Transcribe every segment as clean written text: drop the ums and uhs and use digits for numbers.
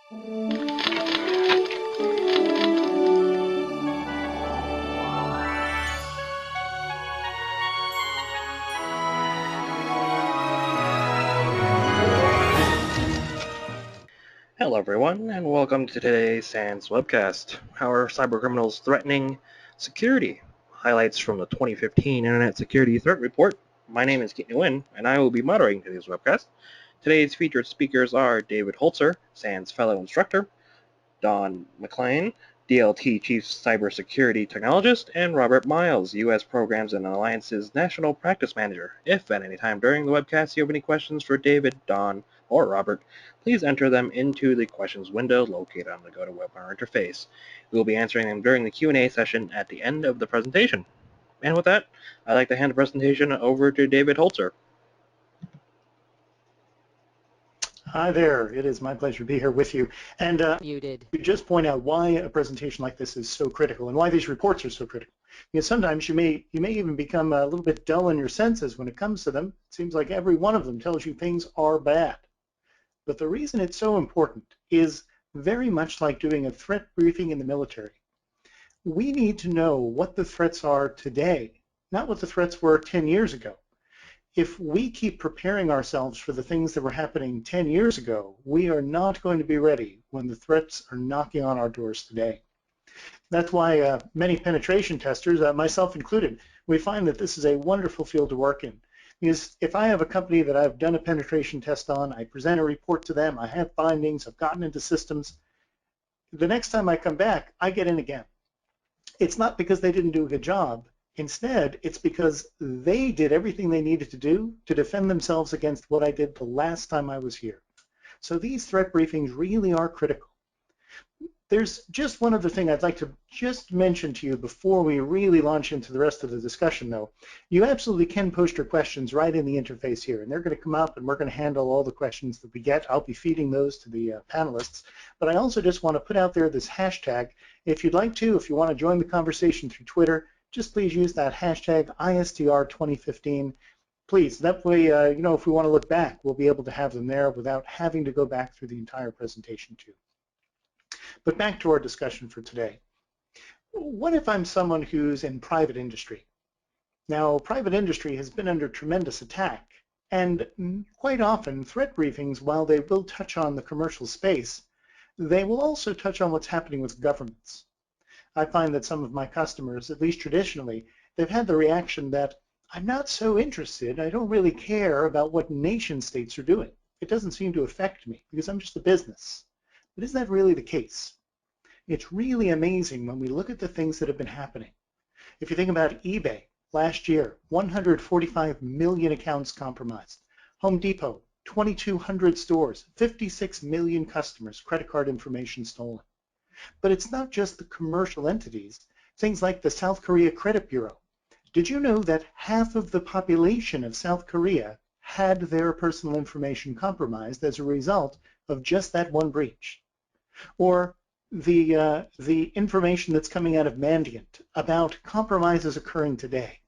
Hello everyone, and welcome to today's SANS webcast. How are cybercriminals threatening security? Highlights from the 2015 Internet Security Threat Report. My name is Keith Nguyen, and I will be moderating today's webcast. Today's featured speakers are David Holzer, SANS Fellow Instructor, Don McLean, DLT Chief Cybersecurity Technologist, and Robert Miles, U.S. Programs and Alliances National Practice Manager. If at any time during the webcast you have any questions for David, Don, or Robert, please enter them into the questions window located on the GoToWebinar interface. We will be answering them during the Q&A session at the end of the presentation. And with that, I'd like to hand the presentation over to David Holzer. Hi there, it is my pleasure to be here with you. And to just point out why a presentation like this is so critical and why these reports are so critical. Because sometimes you may even become a little bit dull in your senses when it comes to them. It seems like every one of them tells you things are bad. But the reason it's so important is very much like doing a threat briefing in the military. We need to know what the threats are today, not what the threats were 10 years ago. If we keep preparing ourselves for the things that were happening 10 years ago, we are not going to be ready when the threats are knocking on our doors today. That's why many penetration testers, myself included, we find that this is a wonderful field to work in. Because if I have a company that I've done a penetration test on, I present a report to them, I have findings, I've gotten into systems, the next time I come back, I get in again. It's not because they didn't do a good job. Instead, it's because they did everything they needed to do to defend themselves against what I did the last time I was here. So these threat briefings really are critical. There's just one other thing I'd like to just mention to you before we really launch into the rest of the discussion, though. You absolutely can post your questions right in the interface here, and they're going to come up, and we're going to handle all the questions that we get. I'll be feeding those to the panelists. But I also just want to put out there this hashtag. If you'd like to, if you want to join the conversation through Twitter, just please use that hashtag ISTR 2015. Please, that way, you know, if we want to look back, we'll be able to have them there without having to go back through the entire presentation too. But back to our discussion for today. What if I'm someone who's in private industry? Now, private industry has been under tremendous attack, and quite often threat briefings, while they will touch on the commercial space, they will also touch on what's happening with governments. I find that some of my customers, at least traditionally, they've had the reaction that I'm not so interested, I don't really care about what nation states are doing. It doesn't seem to affect me because I'm just a business. But is that really the case? It's really amazing when we look at the things that have been happening. If you think about eBay, last year, 145 million accounts compromised. Home Depot, 2,200 stores, 56 million customers, credit card information stolen. But it's not just the commercial entities, things like the South Korea Credit Bureau. Did you know that half of the population of South Korea had their personal information compromised as a result of just that one breach? Or the information that's coming out of Mandiant about compromises occurring today.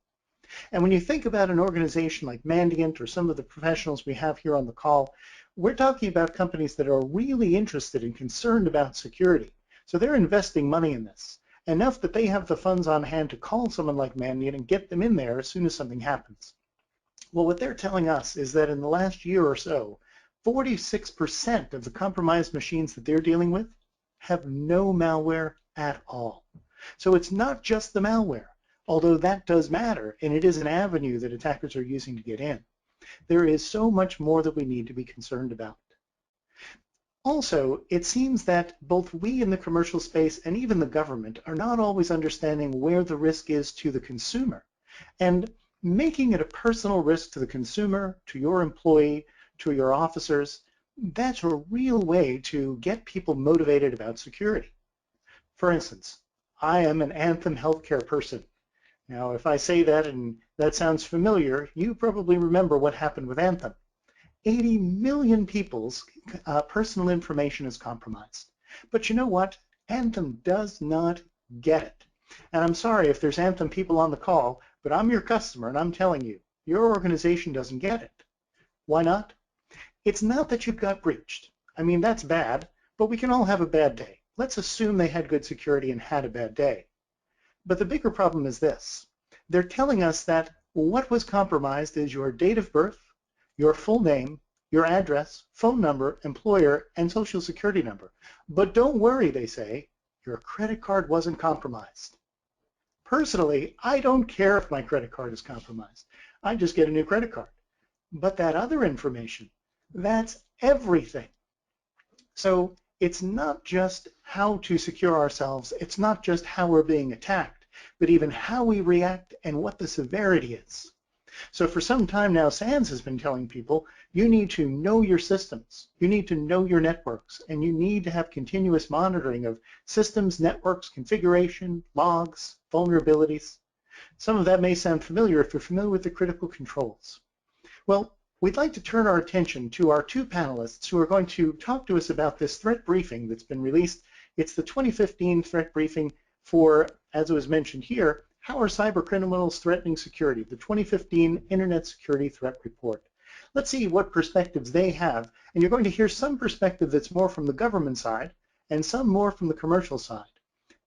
And when you think about an organization like Mandiant or some of the professionals we have here on the call, we're talking about companies that are really interested and concerned about security. So they're investing money in this, enough that they have the funds on hand to call someone like Mandiant and get them in there as soon as something happens. Well, what they're telling us is that in the last year or so, 46% of the compromised machines that they're dealing with have no malware at all. So it's not just the malware, although that does matter, and it is an avenue that attackers are using to get in. There is so much more that we need to be concerned about. Also, it seems that both we in the commercial space and even the government are not always understanding where the risk is to the consumer. And making it a personal risk to the consumer, to your employee, to your officers, that's a real way to get people motivated about security. For instance, I am an Anthem healthcare person. Now, if I say that and that sounds familiar, you probably remember what happened with Anthem. 80 million people's personal information is compromised. But you know what? Anthem does not get it. And I'm sorry if there's Anthem people on the call, but I'm your customer and I'm telling you, your organization doesn't get it. Why not? It's not that you got breached. I mean, that's bad, but we can all have a bad day. Let's assume they had good security and had a bad day. But the bigger problem is this. They're telling us that what was compromised is your date of birth, your full name, your address, phone number, employer, and social security number. But don't worry, they say, your credit card wasn't compromised. Personally, I don't care if my credit card is compromised. I just get a new credit card. But that other information, that's everything. So it's not just how to secure ourselves, it's not just how we're being attacked, but even how we react and what the severity is. So for some time now, SANS has been telling people, you need to know your systems, you need to know your networks, and you need to have continuous monitoring of systems, networks, configuration, logs, vulnerabilities. Some of that may sound familiar if you're familiar with the critical controls. Well, we'd like to turn our attention to our two panelists who are going to talk to us about this threat briefing that's been released. It's the 2015 threat briefing for, as it was mentioned here, How Are Cybercriminals Threatening Security? The 2015 Internet Security Threat Report. Let's see what perspectives they have, and you're going to hear some perspective that's more from the government side and some more from the commercial side.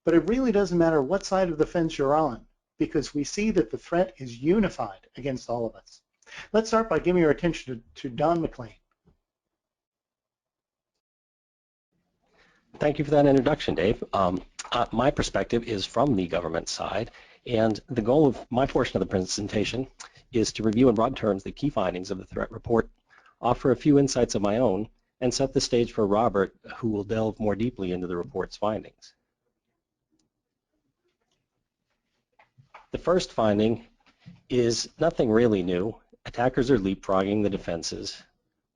But it really doesn't matter what side of the fence you're on, because we see that the threat is unified against all of us. Let's start by giving our attention to Don McLean. Thank you for that introduction, Dave. My perspective is from the government side, and the goal of my portion of the presentation is to review in broad terms the key findings of the threat report, offer a few insights of my own, and set the stage for Robert, who will delve more deeply into the report's findings. The first finding is nothing really new. Attackers are leapfrogging the defenses.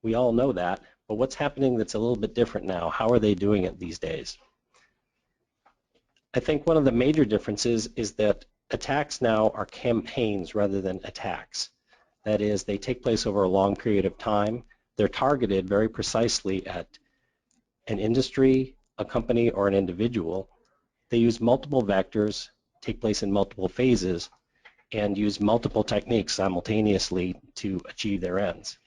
We all know that, but what's happening that's a little bit different now? How are they doing it these days? I think one of the major differences is that attacks now are campaigns rather than attacks. That is, they take place over a long period of time. They're targeted very precisely at an industry, a company, or an individual. They use multiple vectors, take place in multiple phases, and use multiple techniques simultaneously to achieve their ends.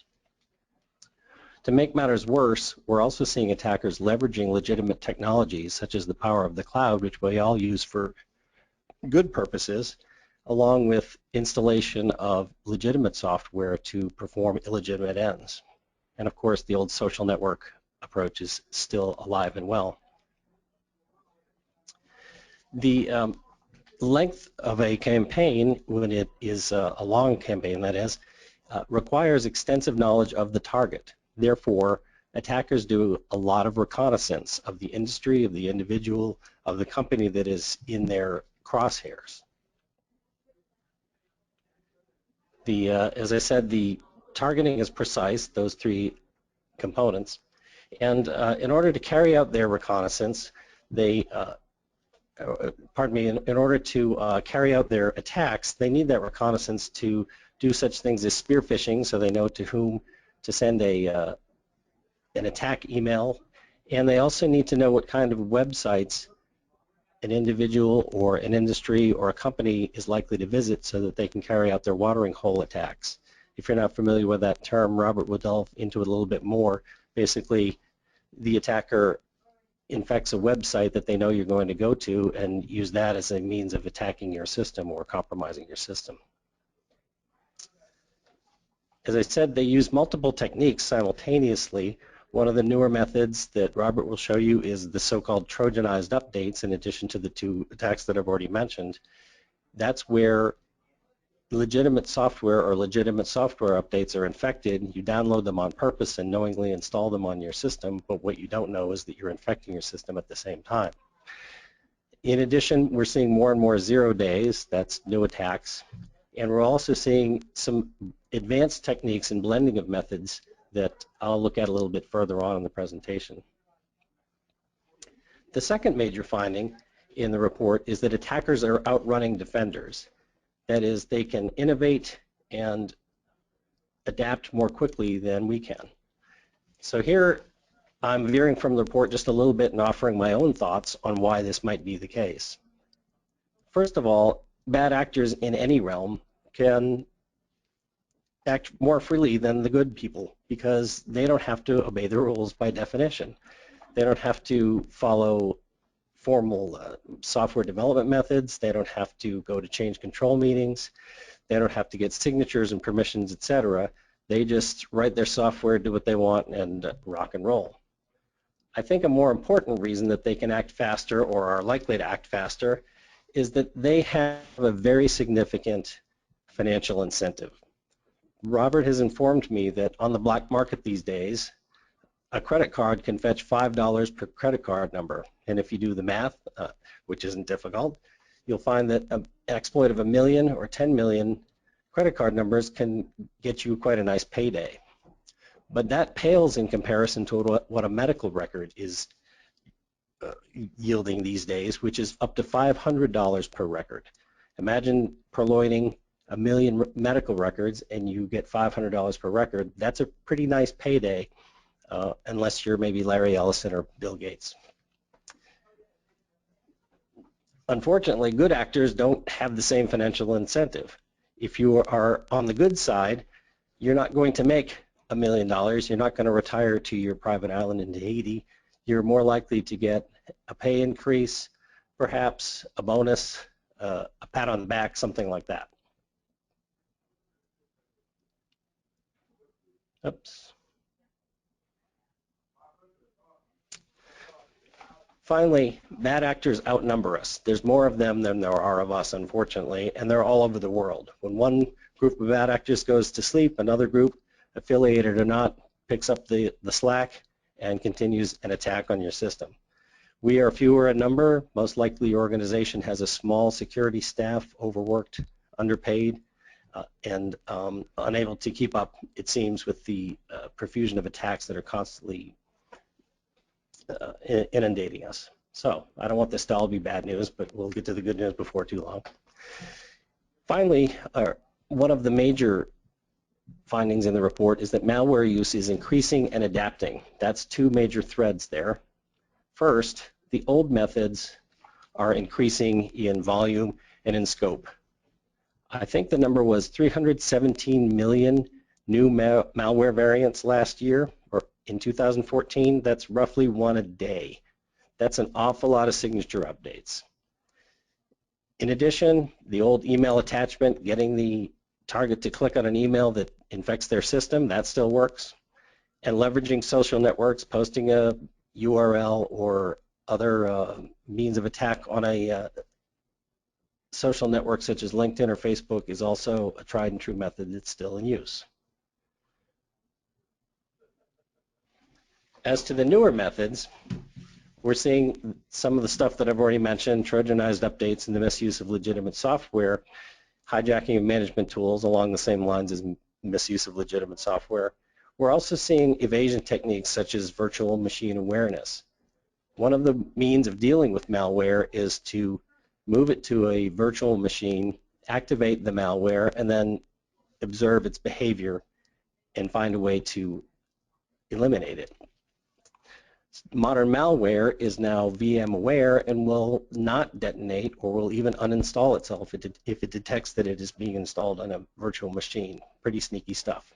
To make matters worse, we're also seeing attackers leveraging legitimate technologies such as the power of the cloud, which we all use for good purposes, along with installation of legitimate software to perform illegitimate ends. And of course, the old social network approach is still alive and well. The length of a campaign, when it is a long campaign, that is, requires extensive knowledge of the target. Therefore, attackers do a lot of reconnaissance of the industry, of the individual, of the company that is in their crosshairs. As I said, the targeting is precise, those three components, and in order to carry out their reconnaissance, they in order to carry out their attacks, they need that reconnaissance to do such things as spear phishing, so they know to whom to send an attack email, and they also need to know what kind of websites an individual or an industry or a company is likely to visit so that they can carry out their watering hole attacks. If you're not familiar with that term, Robert will delve into it a little bit more. Basically, the attacker infects a website that they know you're going to go to and use that as a means of attacking your system or compromising your system. As I said, they use multiple techniques simultaneously. One of the newer methods that Robert will show you is the so-called Trojanized updates, in addition to the two attacks that I've already mentioned. That's where legitimate software or legitimate software updates are infected. You download them on purpose and knowingly install them on your system, but what you don't know is that you're infecting your system at the same time. In addition, we're seeing more and more 0 days, that's new attacks, and we're also seeing some advanced techniques and blending of methods that I'll look at a little bit further on in the presentation. The second major finding in the report is that attackers are outrunning defenders. That is, they can innovate and adapt more quickly than we can. So here I'm veering from the report just a little bit and offering my own thoughts on why this might be the case. First of all, bad actors in any realm can act more freely than the good people because they don't have to obey the rules by definition. They don't have to follow formal software development methods. They don't have to go to change control meetings. They don't have to get signatures and permissions, etc. They just write their software, do what they want, and rock and roll. I think a more important reason that they can act faster or are likely to act faster is that they have a very significant financial incentive. Robert has informed me that on the black market these days, a credit card can fetch $5 per credit card number. And if you do the math, which isn't difficult, you'll find that an exploit of 1 million or 10 million credit card numbers can get you quite a nice payday. But that pales in comparison to what a medical record is yielding these days, which is up to $500 per record. Imagine purloining 1 million medical records and you get $500 per record. That's a pretty nice payday, unless you're maybe Larry Ellison or Bill Gates. Unfortunately, good actors don't have the same financial incentive. If you are on the good side, you're not going to make $1 million. You're not going to retire to your private island in Tahiti. You're more likely to get a pay increase, perhaps a bonus, a pat on the back, something like that. Oops. Finally, bad actors outnumber us. There's more of them than there are of us, unfortunately, and they're all over the world. When one group of bad actors goes to sleep, another group, affiliated or not, picks up the slack and continues an attack on your system. We are fewer in number. Most likely your organization has a small security staff, overworked, underpaid, and unable to keep up, it seems, with the profusion of attacks that are constantly inundating us. So I don't want this to all be bad news, but we'll get to the good news before too long. Finally, one of the major findings in the report is that malware use is increasing and adapting. That's two major threads there. First, the old methods are increasing in volume and in scope. I think the number was 317 million new malware variants last year, or in 2014. That's roughly one a day. That's an awful lot of signature updates. In addition, the old email attachment, getting the target to click on an email that infects their system, that still works. And leveraging social networks, posting a URL or other means of attack on a social network such as LinkedIn or Facebook is also a tried and true method that's still in use. As to the newer methods, we're seeing some of the stuff that I've already mentioned, Trojanized updates and the misuse of legitimate software, hijacking of management tools along the same lines as misuse of legitimate software. We're also seeing evasion techniques such as virtual machine awareness. One of the means of dealing with malware is to move it to a virtual machine, activate the malware, and then observe its behavior and find a way to eliminate it. Modern malware is now VM aware and will not detonate or will even uninstall itself if it detects that it is being installed on a virtual machine. Pretty sneaky stuff.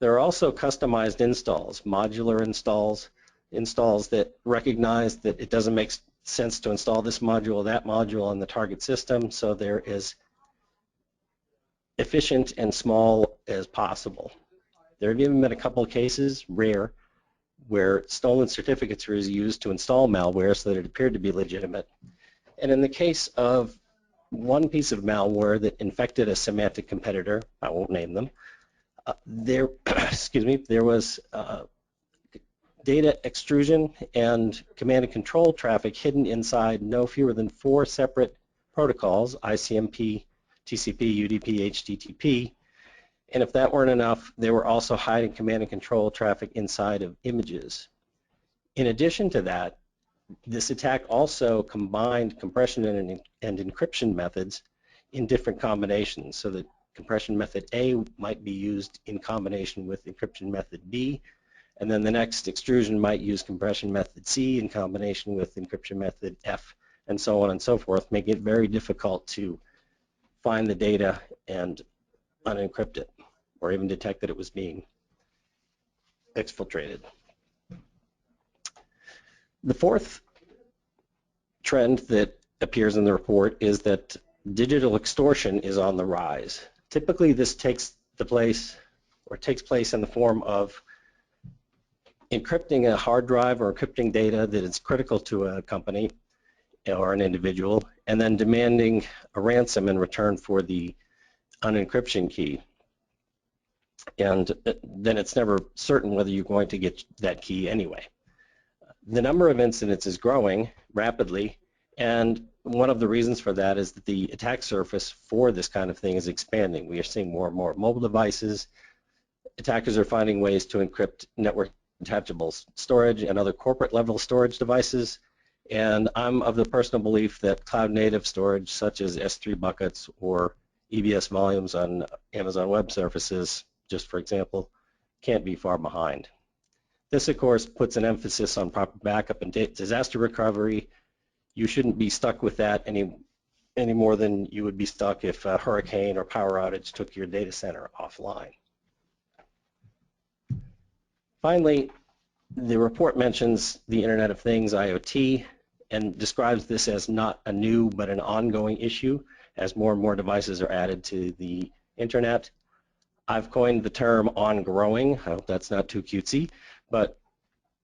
There are also customized installs, modular installs that recognize that it doesn't make sense to install this module or that module on the target system, so they're as efficient and small as possible. There have even been a couple of cases, rare, where stolen certificates were used to install malware so that it appeared to be legitimate. And in the case of one piece of malware that infected a Symantec competitor, I won't name them, there was data extrusion and command and control traffic hidden inside no fewer than 4 separate protocols, ICMP, TCP, UDP, HTTP, and if that weren't enough, they were also hiding command and control traffic inside of images. In addition to that, this attack also combined compression and encryption methods in different combinations, so that compression method A might be used in combination with encryption method B, and then the next extrusion might use compression method C in combination with encryption method F, and so on and so forth, making it very difficult to find the data and unencrypt it, or even detect that it was being exfiltrated. The fourth trend that appears in the report is that digital extortion is on the rise. Typically, this takes place in the form of encrypting a hard drive or encrypting data that is critical to a company or an individual, and then demanding a ransom in return for the unencryption key. And then it's never certain whether you're going to get that key anyway. The number of incidents is growing rapidly, and one of the reasons for that is that the attack surface for this kind of thing is expanding. We are seeing more and more mobile devices. Attackers are finding ways to encrypt network detachable storage and other corporate level storage devices, and I'm of the personal belief that cloud native storage such as S3 buckets or EBS volumes on Amazon Web Services, just for example, can't be far behind. This, of course, puts an emphasis on proper backup and disaster recovery. You shouldn't be stuck with that any more than you would be stuck if a hurricane or power outage took your data center offline. Finally, the report mentions the Internet of Things, IoT, and describes this as not a new but an ongoing issue as more and more devices are added to the Internet. I've coined the term on-growing. I hope that's not too cutesy, but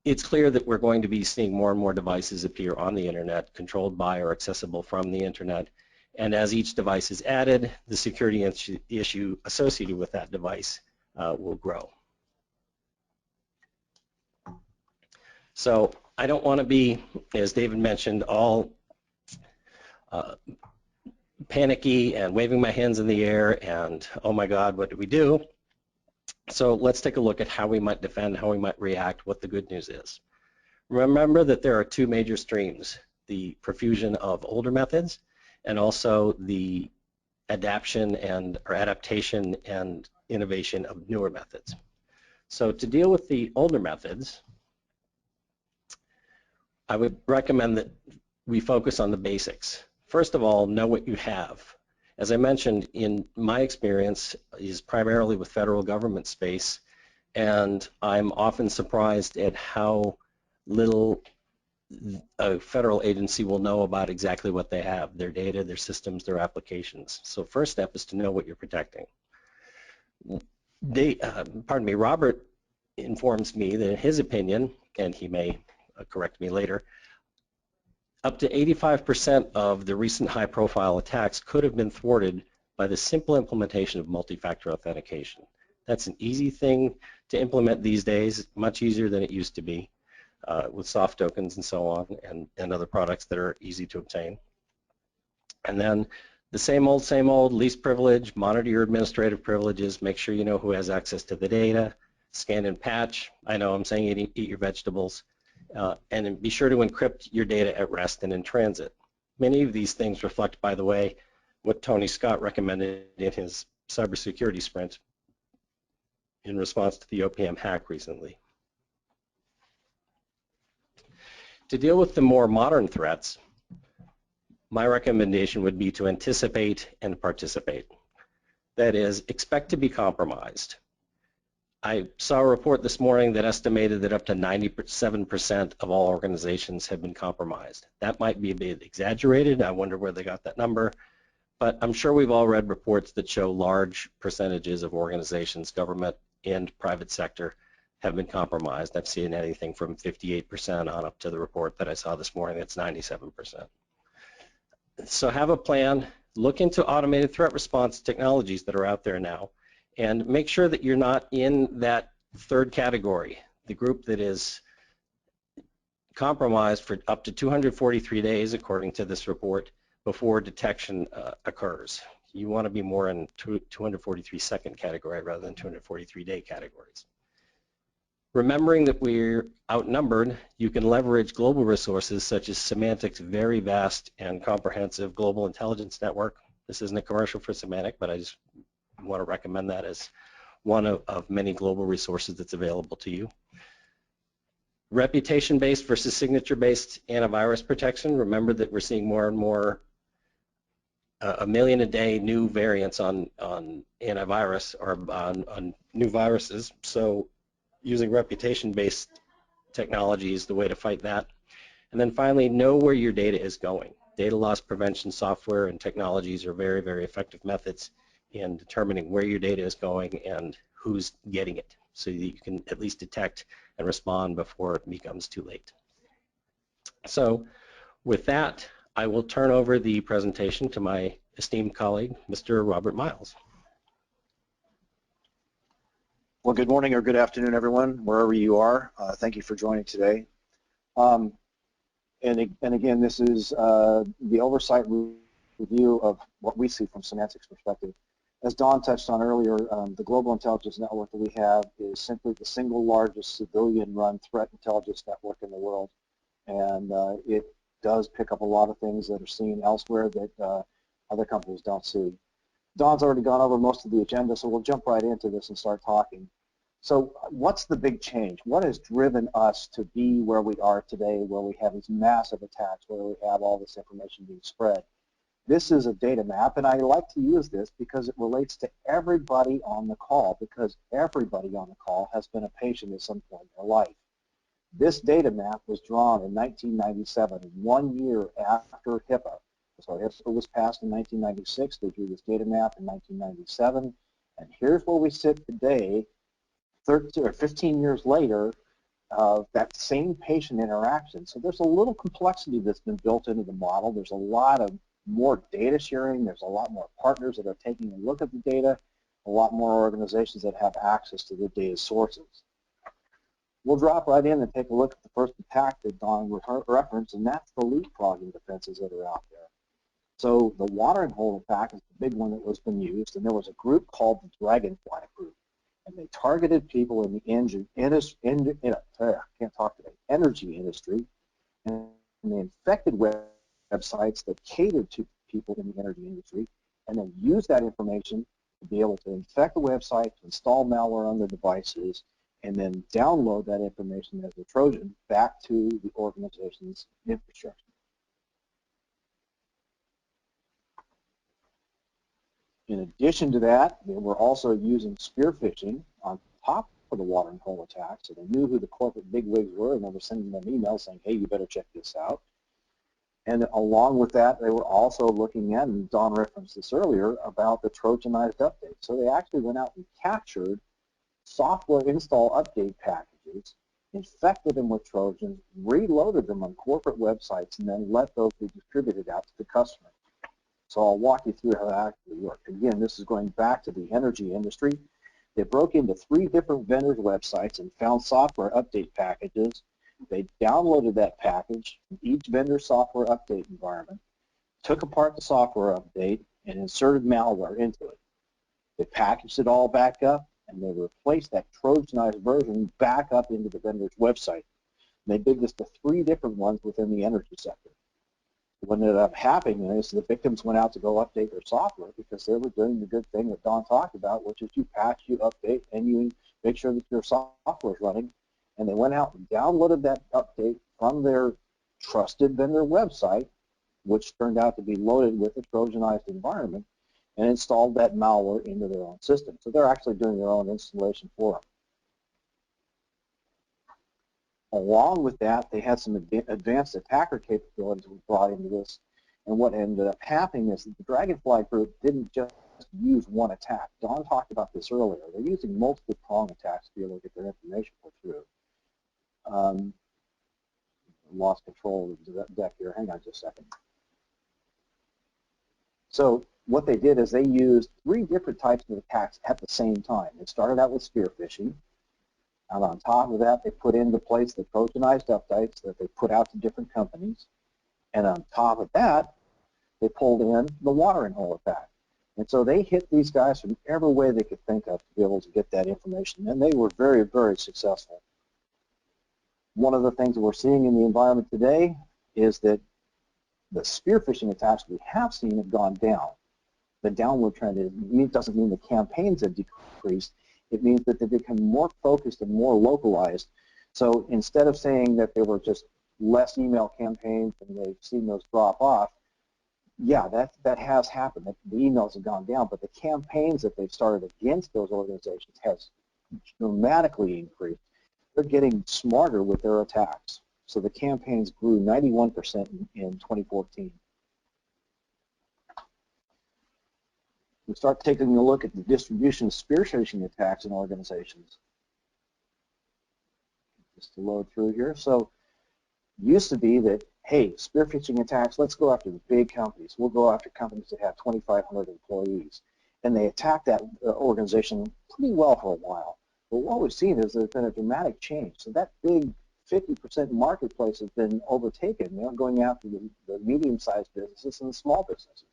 it's clear that we're going to be seeing more and more devices appear on the Internet, controlled by or accessible from the Internet. And as each device is added, the security issue associated with that device will grow. So I don't want to be, as David mentioned, all panicky and waving my hands in the air and, oh my God, what do we do? So let's take a look at how we might defend, how we might react, what the good news is. Remember that there are two major streams, the profusion of older methods and also the adaptation and innovation of newer methods. So to deal with the older methods, I would recommend that we focus on the basics. First of all, know what you have. As I mentioned, in my experience is primarily with federal government space, and I'm often surprised at how little a federal agency will know about exactly what they have, their data, their systems, their applications. So first step is to know what you're protecting. Robert informs me that in his opinion, and he may correct me later, up to 85% of the recent high-profile attacks could have been thwarted by the simple implementation of multi-factor authentication. That's an easy thing to implement these days, much easier than it used to be with soft tokens and so on, and other products that are easy to obtain. And then the same old, least privilege, monitor your administrative privileges, make sure you know who has access to the data, scan and patch. I know I'm saying eat your vegetables. And be sure to encrypt your data at rest and in transit. Many of these things reflect, by the way, what Tony Scott recommended in his cybersecurity sprint in response to the OPM hack recently. To deal with the more modern threats, my recommendation would be to anticipate and participate. That is, expect to be compromised. I saw a report this morning that estimated that up to 97% of all organizations have been compromised. That might be a bit exaggerated. I wonder where they got that number. But I'm sure we've all read reports that show large percentages of organizations, government and private sector, have been compromised. I've seen anything from 58% on up to the report that I saw this morning that's 97%. So have a plan. Look into automated threat response technologies that are out there now. And make sure that you're not in that third category, the group that is compromised for up to 243 days, according to this report, before detection occurs. You want to be more in 243-second category rather than 243-day categories. Remembering that we're outnumbered, you can leverage global resources such as Symantec's very vast and comprehensive global intelligence network. This isn't a commercial for Symantec, but I just want to recommend that as one of many global resources that's available to you. Reputation-based versus signature-based antivirus protection. Remember that we're seeing more and more, a million a day new variants on antivirus or on new viruses. So using reputation-based technology is the way to fight that. And then finally, know where your data is going. Data loss prevention software and technologies are very, very effective methods in determining where your data is going and who's getting it, so that you can at least detect and respond before it becomes too late. So with that, I will turn over the presentation to my esteemed colleague, Mr. Robert Miles. Well, good morning or good afternoon, everyone, wherever you are. Thank you for joining today. And again, this is the oversight review of what we see from Symantec's perspective. As Don touched on earlier, the global intelligence network that we have is simply the single largest civilian-run threat intelligence network in the world. And it does pick up a lot of things that are seen elsewhere that other companies don't see. Don's already gone over most of the agenda, so we'll jump right into this and start talking. So what's the big change? What has driven us to be where we are today, where we have these massive attacks, where we have all this information being spread? This is a data map, and I like to use this because it relates to everybody on the call, because everybody on the call has been a patient at some point in their life. This data map was drawn in 1997, 1 year after HIPAA. So HIPAA was passed in 1996. They drew this data map in 1997, and here's where we sit today, 13 or 15 years later, of that same patient interaction. So there's a little complexity that's been built into the model. There's a lot of more data sharing. There's a lot more partners that are taking a look at the data, a lot more organizations that have access to the data sources. We'll drop right in and take a look at the first attack that Don referenced, and that's the leapfrogging defenses that are out there. So the watering hole attack is the big one that was been used, and there was a group called the Dragonfly Group. And they targeted people in the energy industry, and they infected websites that catered to people in the energy industry, and then used that information to be able to infect the website, to install malware on their devices, and then download that information as a Trojan back to the organization's infrastructure. In addition to that, they were also using spear phishing on top of the watering hole attack, so they knew who the corporate bigwigs were, and they were sending them emails saying, hey, you better check this out. And along with that, they were also looking at, and Don referenced this earlier, about the Trojanized updates. So they actually went out and captured software install update packages, infected them with Trojans, reloaded them on corporate websites, and then let those be distributed out to the customer. So I'll walk you through how that actually worked. Again, this is going back to the energy industry. They broke into 3 different vendors' websites and found software update packages. They downloaded that package from each vendor's software update environment, took apart the software update, and inserted malware into it. They packaged it all back up, and they replaced that Trojanized version back up into the vendor's website. And they did this to 3 different ones within the energy sector. What ended up happening is the victims went out to go update their software because they were doing the good thing that Don talked about, which is you patch, you update, and you make sure that your software is running. And they went out and downloaded that update from their trusted vendor website, which turned out to be loaded with a Trojanized environment, and installed that malware into their own system. So they're actually doing their own installation for them. Along with that, they had some advanced attacker capabilities brought into this, and what ended up happening is that the Dragonfly Group didn't just use one attack. Don talked about this earlier. They're using multiple prong attacks to be able to get their information put through. Lost control of the deck here. Hang on just a second. So what they did is they used 3 different types of attacks at the same time. It started out with spear phishing. And on top of that, they put into place the Trojanized updates that they put out to different companies. And on top of that, they pulled in the watering hole attack. And so they hit these guys from every way they could think of to be able to get that information. And they were very, very successful. One of the things that we're seeing in the environment today is that the spear phishing attacks we have seen have gone down. The downward trend doesn't mean the campaigns have decreased. It means that they become more focused and more localized. So instead of saying that there were just less email campaigns and they've seen those drop off, yeah, that has happened. The emails have gone down, but the campaigns that they've started against those organizations has dramatically increased. They're getting smarter with their attacks. So the campaigns grew 91% in 2014. We start taking a look at the distribution of spear phishing attacks in organizations. Just to load through here. So it used to be that, hey, spear phishing attacks, let's go after the big companies. We'll go after companies that have 2,500 employees. And they attack that organization pretty well for a while. But what we've seen is there's been a dramatic change. So that big 50% marketplace has been overtaken. They're going after the medium-sized businesses and the small businesses.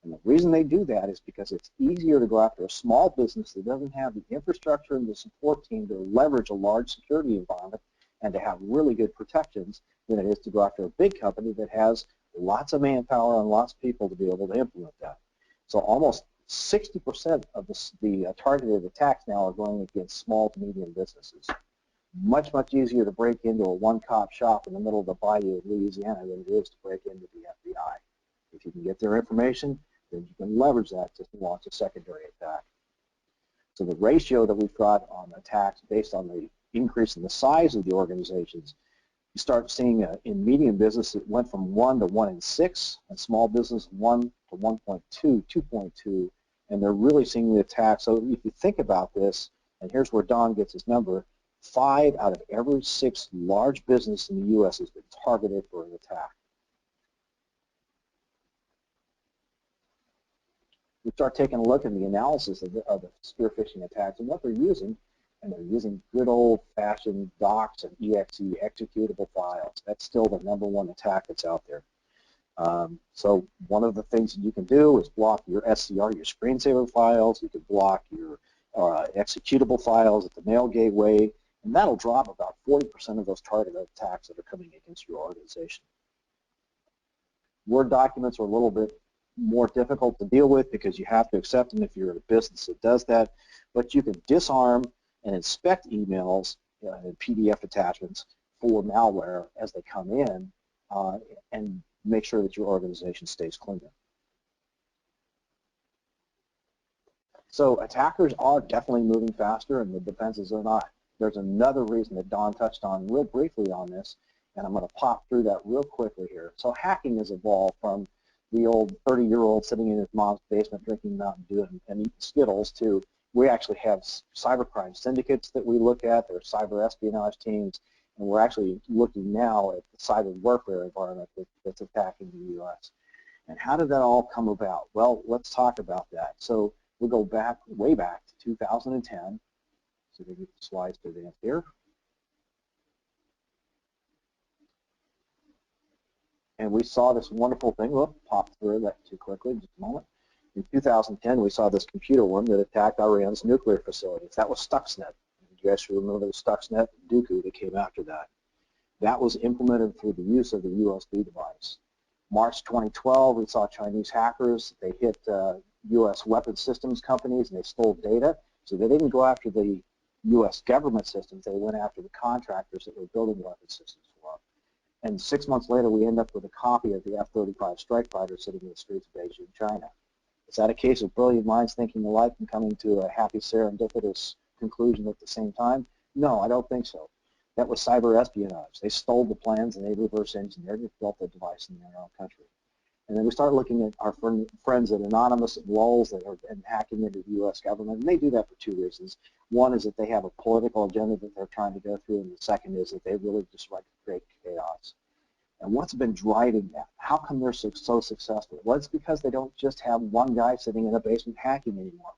And the reason they do that is because it's easier to go after a small business that doesn't have the infrastructure and the support team to leverage a large security environment and to have really good protections than it is to go after a big company that has lots of manpower and lots of people to be able to implement that. So almost 60% of the targeted attacks now are going against small to medium businesses. Much, much easier to break into a one-cop shop in the middle of the bayou of Louisiana than it is to break into the FBI. If you can get their information, then you can leverage that to launch a secondary attack. So the ratio that we've got on attacks based on the increase in the size of the organizations, you start seeing in medium business it went from 1 to 1 in 6, and small business 1 to 1.2, 2.2, and they're really seeing the attack. So if you think about this, and here's where Don gets his number, 5 out of every 6 large business in the U.S. has been targeted for an attack. We start taking a look at the analysis of the spear phishing attacks and what they're using, and they're using good old-fashioned docs and exe executable files. That's still the #1 attack that's out there. So one of the things that you can do is block your SCR, your screensaver files. You can block your executable files at the mail gateway, and that'll drop about 40% of those targeted attacks that are coming against your organization. Word documents are a little bit more difficult to deal with because you have to accept them if you're in a business that does that, but you can disarm and inspect emails and PDF attachments for malware as they come in and make sure that your organization stays clean. So attackers are definitely moving faster and the defenses are not. There's another reason that Don touched on real briefly on this, and I'm going to pop through that real quickly here. So hacking has evolved from the old 30-year-old sitting in his mom's basement drinking Mountain Dew and eating Skittles to we actually have cybercrime syndicates that we look at. There are cyber espionage teams, and we're actually looking now at the cyber warfare environment that's attacking the U.S. And how did that all come about? Well, let's talk about that. So we'll go back, way back to 2010. So we get the slides to advance here. And we saw this wonderful thing. We'll pop through that too quickly, just a moment. In 2010, we saw this computer worm that attacked Iran's nuclear facilities. That was Stuxnet. You guys should remember the Stuxnet and Dooku that came after that. That was implemented through the use of the USB device. March 2012, we saw Chinese hackers. They hit U.S. weapons systems companies and they stole data. So they didn't go after the U.S. government systems. They went after the contractors that were building weapons systems for them. And 6 months later, we end up with a copy of the F-35 strike fighter sitting in the streets of Beijing, China. Is that a case of brilliant minds thinking alike and coming to a happy serendipitous conclusion at the same time? No, I don't think so. That was cyber espionage. They stole the plans and they reverse engineered and built the device in their own country. And then we start looking at our friends at Anonymous and Lulz that are hacking into the U.S. government, and they do that for 2 reasons. One is that they have a political agenda that they're trying to go through, and the second is that they really just like to create chaos. And what's been driving that? How come they're so successful? Well, it's because they don't just have one guy sitting in a basement hacking anymore.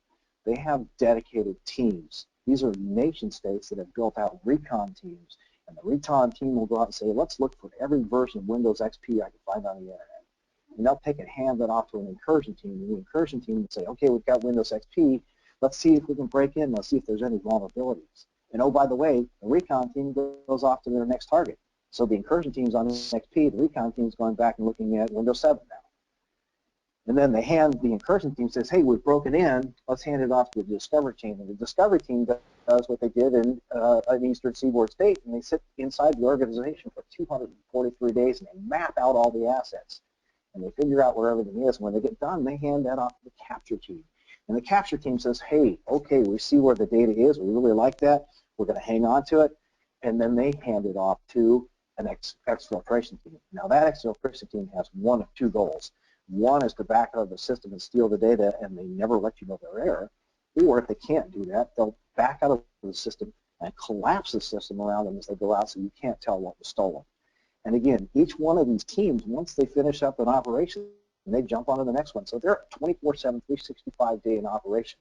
They have dedicated teams. These are nation states that have built out recon teams, and the recon team will go out and say, let's look for every version of Windows XP I can find on the internet. And they'll take and hand that off to an incursion team, and the incursion team will say, okay, we've got Windows XP, let's see if we can break in, let's see if there's any vulnerabilities. And oh, by the way, the recon team goes off to their next target. So the incursion team's on XP, the recon team's going back and looking at Windows 7 now. And then they hand, the incursion team says, hey, we've broken in, let's hand it off to the discovery team. And the discovery team does what they did in an Eastern Seaboard state, and they sit inside the organization for 243 days and they map out all the assets. And they figure out where everything is. When they get done, they hand that off to the capture team. And the capture team says, hey, okay, we see where the data is, we really like that, we're going to hang on to it. And then they hand it off to an exfiltration team. Now that exfiltration team has one of two goals. One is to back out of the system and steal the data, and they never let you know their error. Or if they can't do that, they'll back out of the system and collapse the system around them as they go out so you can't tell what was stolen. And again, each one of these teams, once they finish up an operation, they jump onto the next one. So they're 24/7, 365-day in operation.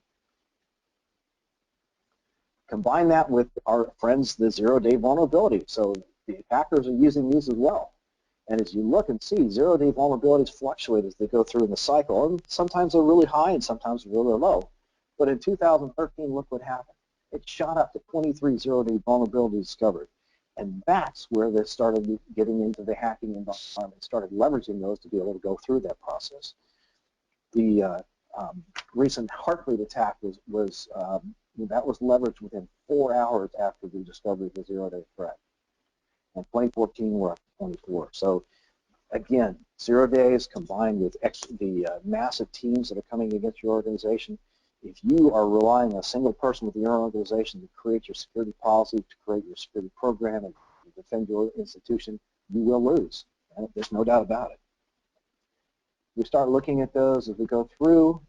Combine that with our friends, the zero-day vulnerability. So the attackers are using these as well. And as you look and see, zero-day vulnerabilities fluctuate as they go through in the cycle. And sometimes they're really high and sometimes really low. But in 2013, look what happened. It shot up to 23 zero-day vulnerabilities discovered. And that's where they started getting into the hacking environment, started leveraging those to be able to go through that process. The recent Heartbleed attack was leveraged within 4 hours after the discovery of the zero-day threat. In 2014, we're up to 24. So again, 0 days combined with the massive teams that are coming against your organization. If you are relying on a single person within your organization to create your security policy, to create your security program, and to defend your institution, you will lose. And there's no doubt about it. We start looking at those as we go through.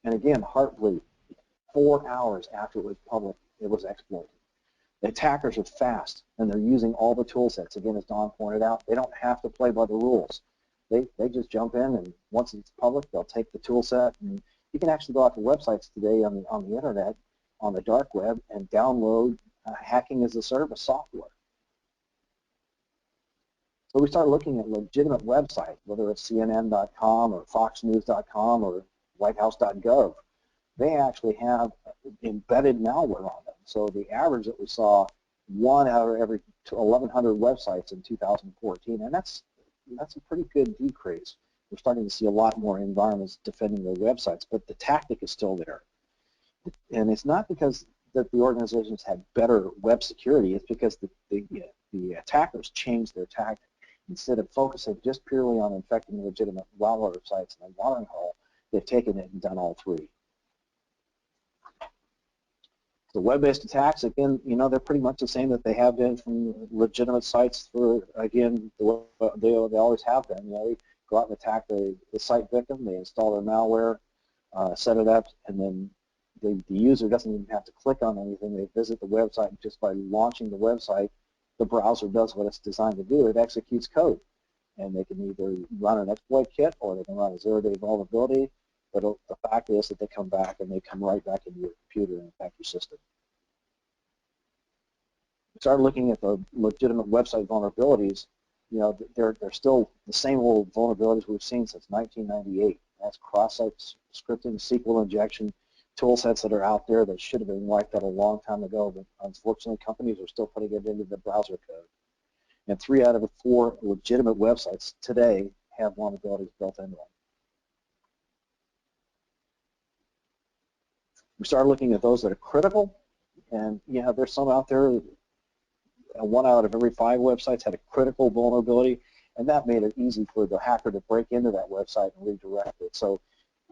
And again, Heartbleed, 4 hours after it was public, it was exploited. The attackers are fast, and they're using all the tool sets. Again, as Don pointed out, they don't have to play by the rules. They just jump in, and once it's public, they'll take the tool set. And you can actually go out to websites today on the internet, on the dark web, and download hacking as a service software. So we start looking at legitimate websites, whether it's CNN.com or FoxNews.com or WhiteHouse.gov. They actually have embedded malware on them. So the average that we saw, 1 out of every 1,100 websites in 2014, and that's a pretty good decrease. We're starting to see a lot more environments defending their websites, but the tactic is still there. And it's not because that the organizations had better web security, it's because the attackers changed their tactic. Instead of focusing just purely on infecting legitimate websites and a watering hole, they've taken it and done all three. The web-based attacks, again, they're pretty much the same that they have been from legitimate sites for, again, they always have been. They go out and attack the site victim, they install their malware, set it up, and then the user doesn't even have to click on anything. They visit the website, and just by launching the website, the browser does what it's designed to do. It executes code. And they can either run an exploit kit or they can run a zero-day vulnerability. But the fact is that they come back and they come right back into your computer and attack your system. We started looking at the legitimate website vulnerabilities. They're still the same old vulnerabilities we've seen since 1998. That's cross-site scripting, SQL injection, tool sets that are out there that should have been wiped out a long time ago, but unfortunately companies are still putting it into the browser code. And 3 out of the 4 legitimate websites today have vulnerabilities built into them. We started looking at those that are critical, and there's some out there. 1 out of every 5 websites had a critical vulnerability, and that made it easy for the hacker to break into that website and redirect it. So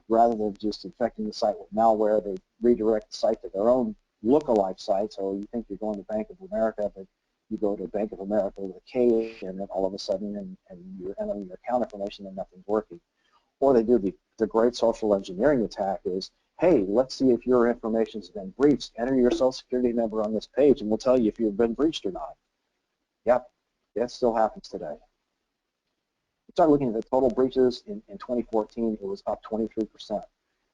rather than just infecting the site with malware, they redirect the site to their own lookalike site. So you think you're going to Bank of America, but you go to Bank of America with a K, and then all of a sudden, and you're entering your account information and nothing's working. Or they do the great social engineering attack is, hey, let's see if your information has been breached. Enter your social security number on this page, and we'll tell you if you've been breached or not. Yep, that still happens today. We started looking at the total breaches in 2014. It was up 23%.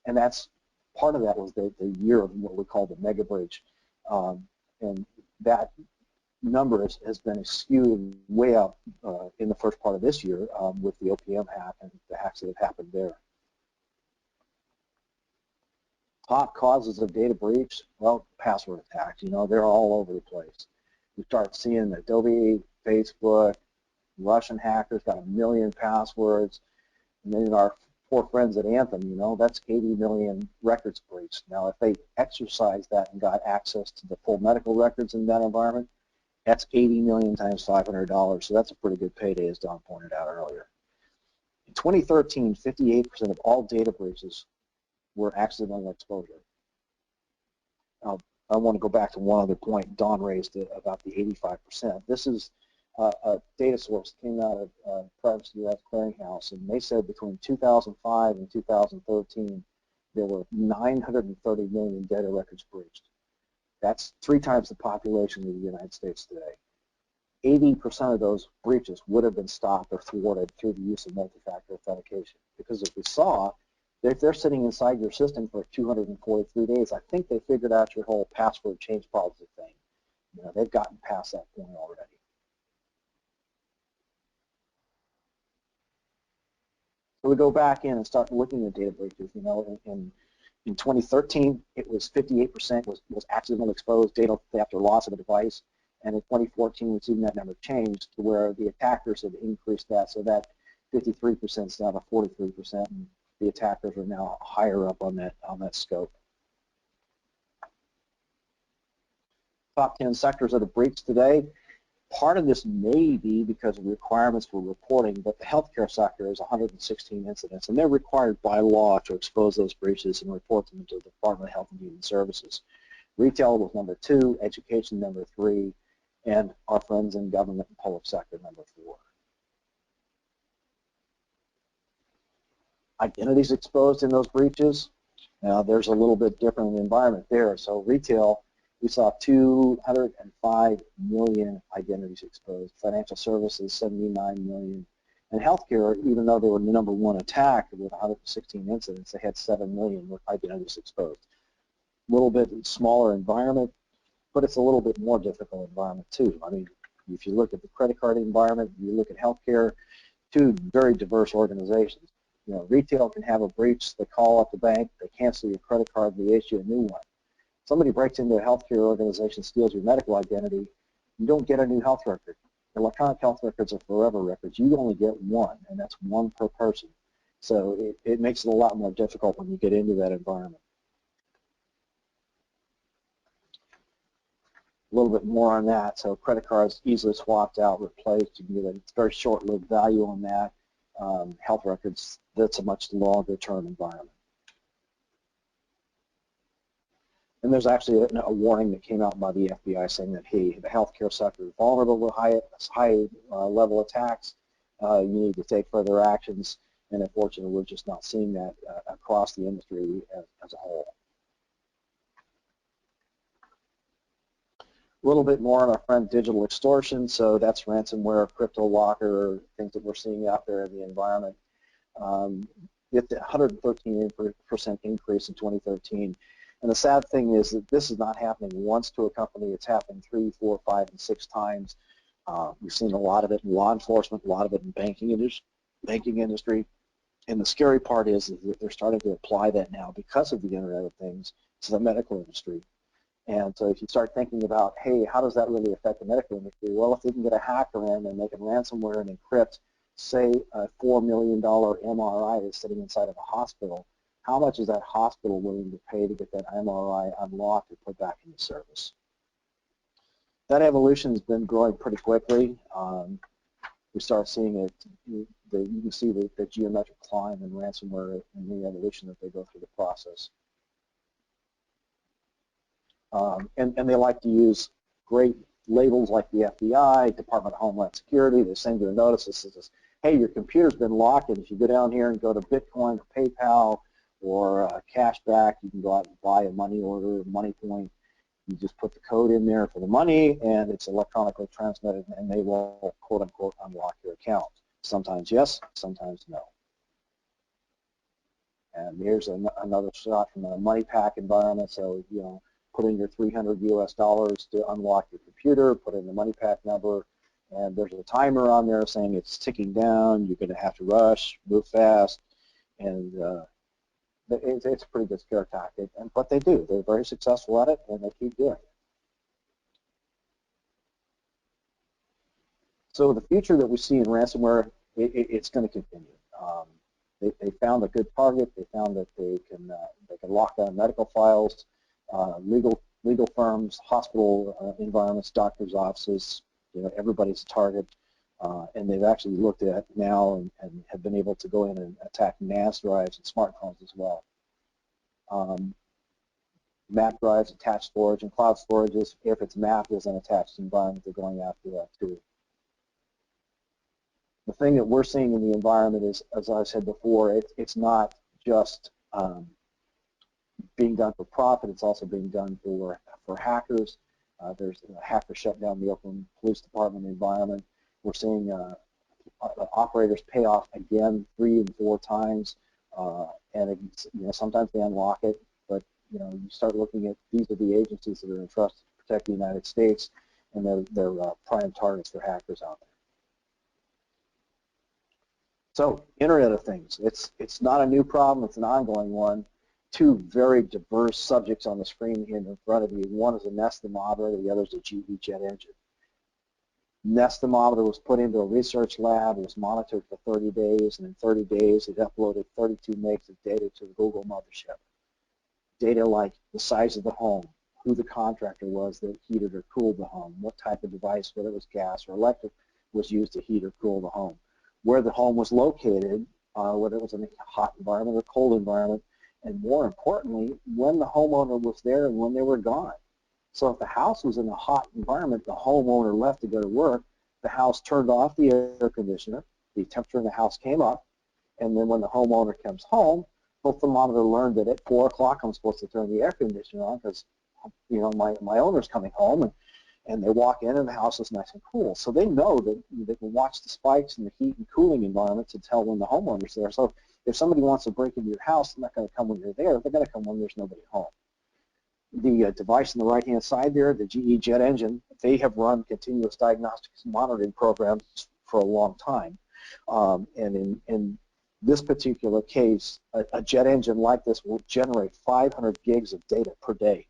And that's part of that was the year of what we call the mega breach. And that number has been skewed way up in the first part of this year with the OPM hack and the hacks that have happened there. Top causes of data breach, well, password attacks. They're all over the place. We start seeing Adobe, Facebook, Russian hackers got 1 million passwords. And then our poor friends at Anthem, that's 80 million records breached. Now, if they exercised that and got access to the full medical records in that environment, that's 80 million times $500. So that's a pretty good payday, as Don pointed out earlier. In 2013, 58% of all data breaches were accidental exposure. Now, I want to go back to one other point Don raised about the 85%. This is a data source that came out of Privacy US Clearinghouse, and they said between 2005 and 2013 there were 930 million data records breached. That's 3 times the population of the United States today. 80% of those breaches would have been stopped or thwarted through the use of multi-factor authentication, because as we saw, if they're sitting inside your system for 243 days, I think they figured out your whole password change policy thing. You know, they've gotten past that point already. So we go back in and start looking at data breaches. You know, in 2013, it was 58% was accidental exposed data theft or loss of a device, and in 2014, we've seen that number change to where the attackers have increased that, so that 53% is now to 43%. And the attackers are now higher up on that scope. Top 10 sectors that are breached today. Part of this may be because of requirements for reporting, but the healthcare sector is 116 incidents, and they're required by law to expose those breaches and report them to the Department of Health and Human Services. Retail was number 2, education number 3, and our friends in government and public sector number 4. Identities exposed in those breaches. Now there's a little bit different environment there. So retail, we saw 205 million identities exposed. Financial services, 79 million. And healthcare, even though they were the number 1 attack with 116 incidents, they had 7 million identities exposed. A little bit smaller environment, but it's a little bit more difficult environment too. I mean, if you look at the credit card environment, you look at healthcare, 2 very diverse organizations. You know, retail can have a breach, they call up the bank, they cancel your credit card, they issue a new one. Somebody breaks into a healthcare organization, steals your medical identity, you don't get a new health record. Electronic health records are forever records. You only get 1, and that's 1 per person. So it makes it a lot more difficult when you get into that environment. A little bit more on that. So credit cards easily swapped out, replaced. You can get a very short-lived value on that. Health records, that's a much longer term environment. And there's actually a warning that came out by the FBI saying that, hey, the healthcare sector is vulnerable to high level attacks. You need to take further actions. And unfortunately, we're just not seeing that across the industry as a whole. A little bit more on our friend digital extortion. So that's ransomware, crypto locker, things that we're seeing out there in the environment. With the 113% increase in 2013. And the sad thing is that this is not happening once to a company. It's happened 3, 4, 5, and 6 times. We've seen a lot of it in law enforcement, a lot of it in banking industry. And the scary part is that they're starting to apply that now because of the Internet of Things to the medical industry. And so if you start thinking about, hey, how does that really affect the medical industry? Well, if they can get a hacker in and they can ransomware and encrypt, say, a $4 million MRI that's sitting inside of a hospital, how much is that hospital willing to pay to get that MRI unlocked and put back into service? That evolution has been growing pretty quickly. We start seeing it, you can see the geometric climb in ransomware and the evolution that they go through the process. And they like to use great labels like the FBI, Department of Homeland Security. They send you a notice that says, hey, your computer's been locked, and if you go down here and go to Bitcoin or PayPal or Cashback, you can go out and buy a money order, money point. You just put the code in there for the money, and it's electronically transmitted, and they will, quote unquote, unlock your account. Sometimes yes, sometimes no. And here's another shot from a money pack environment. So, you know, put in your $300 US to unlock your computer, put in the money pack number, and there's a timer on there saying it's ticking down, you're going to have to rush, move fast, and it's a pretty good scare tactic. But they do. They're very successful at it, and they keep doing it. So the future that we see in ransomware, it's going to continue. They found a good target. They found that they can lock down medical files. Legal firms, hospital environments, doctors' offices, you know, everybody's a target, and they've actually looked at now and have been able to go in and attack NAS drives and smartphones as well. Map drives, attached storage, and cloud storage is if it's mapped as an attached environment, they're going after that too. The thing that we're seeing in the environment is, as I said before, it's not just being done for profit, it's also being done for hackers. There's a hacker shut down the Oakland Police Department environment. We're seeing operators pay off again 3 and 4 times, and it's, sometimes they unlock it, but you start looking at these are the agencies that are entrusted to protect the United States, and they're prime targets for hackers out there. So, Internet of Things. It's not a new problem. It's an ongoing one. 2 very diverse subjects on the screen here in front of you. One is a Nest thermometer. The other is a GE jet engine. Nest thermometer was put into a research lab. It was monitored for 30 days, and in 30 days, it uploaded 32 megs of data to the Google mothership. Data like the size of the home, who the contractor was that heated or cooled the home, what type of device, whether it was gas or electric, was used to heat or cool the home, where the home was located, whether it was in a hot environment or cold environment, and more importantly, when the homeowner was there and when they were gone. So if the house was in a hot environment, the homeowner left to go to work, the house turned off the air conditioner, the temperature in the house came up, and then when the homeowner comes home, the thermometer learned that at 4 o'clock I'm supposed to turn the air conditioner on because my owner's coming home, and they walk in and the house is nice and cool. So they know that they can watch the spikes in the heat and cooling environment to tell when the homeowner's there. So if somebody wants to break into your house, they're not going to come when you're there. They're going to come when there's nobody home. The device on the right-hand side there, the GE jet engine, they have run continuous diagnostics monitoring programs for a long time. And in this particular case, a jet engine like this will generate 500 gigs of data per day.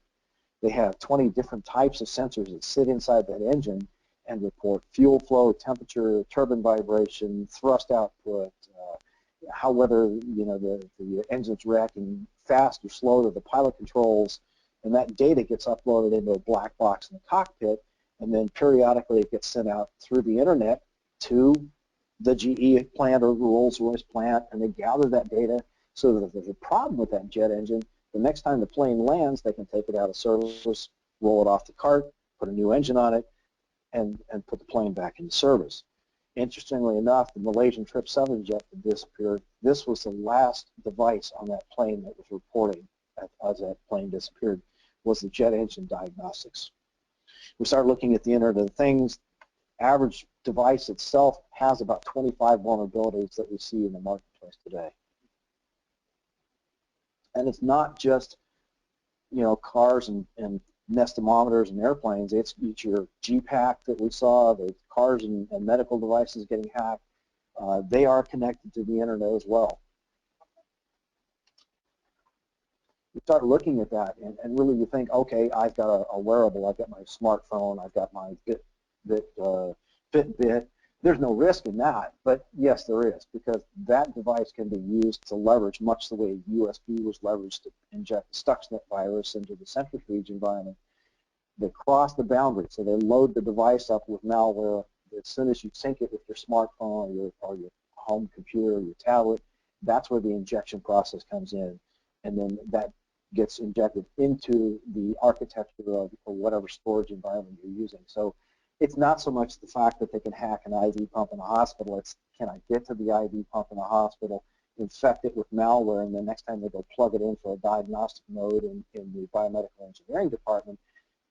They have 20 different types of sensors that sit inside that engine and report fuel flow, temperature, turbine vibration, thrust output, whether the engine's reacting fast or slow to the pilot controls, and that data gets uploaded into a black box in the cockpit, and then periodically it gets sent out through the internet to the GE plant or Rolls-Royce plant, and they gather that data so that if there's a problem with that jet engine, the next time the plane lands, they can take it out of service, roll it off the cart, put a new engine on it, and put the plane back into service. Interestingly enough, the Malaysian 777 jet that disappeared, this was the last device on that plane that was reporting as that plane disappeared, was the jet engine diagnostics. We start looking at the Internet of Things. Average device itself has about 25 vulnerabilities that we see in the marketplace today. And it's not just, cars and Nest thermometers and airplanes. It's your GPAC that we saw, the cars and medical devices getting hacked. They are connected to the internet as well. You start looking at that, and really you think, okay, I've got a wearable, I've got my smartphone, I've got my Fitbit. There's no risk in that, but yes, there is, because that device can be used to leverage much the way USB was leveraged to inject the Stuxnet virus into the centrifuge environment. They cross the boundary, so they load the device up with malware. As soon as you sync it with your smartphone or your home computer or your tablet, that's where the injection process comes in, and then that gets injected into the architecture of whatever storage environment you're using. So it's not so much the fact that they can hack an IV pump in a hospital, it's can I get to the IV pump in a hospital, infect it with malware, and the next time they go plug it in for a diagnostic mode in the biomedical engineering department,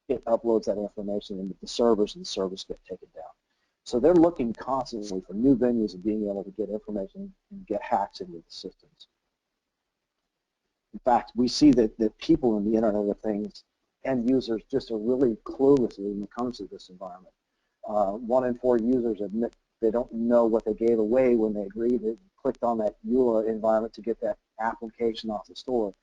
it uploads that information into the servers and the servers get taken down. So they're looking constantly for new venues of being able to get information and get hacks into the systems. In fact, we see that people in the Internet of Things, end users, just are really clueless when it comes to this environment. 1 in 4 users admit they don't know what they gave away when they agreed and clicked on that EULA environment to get that application off the store.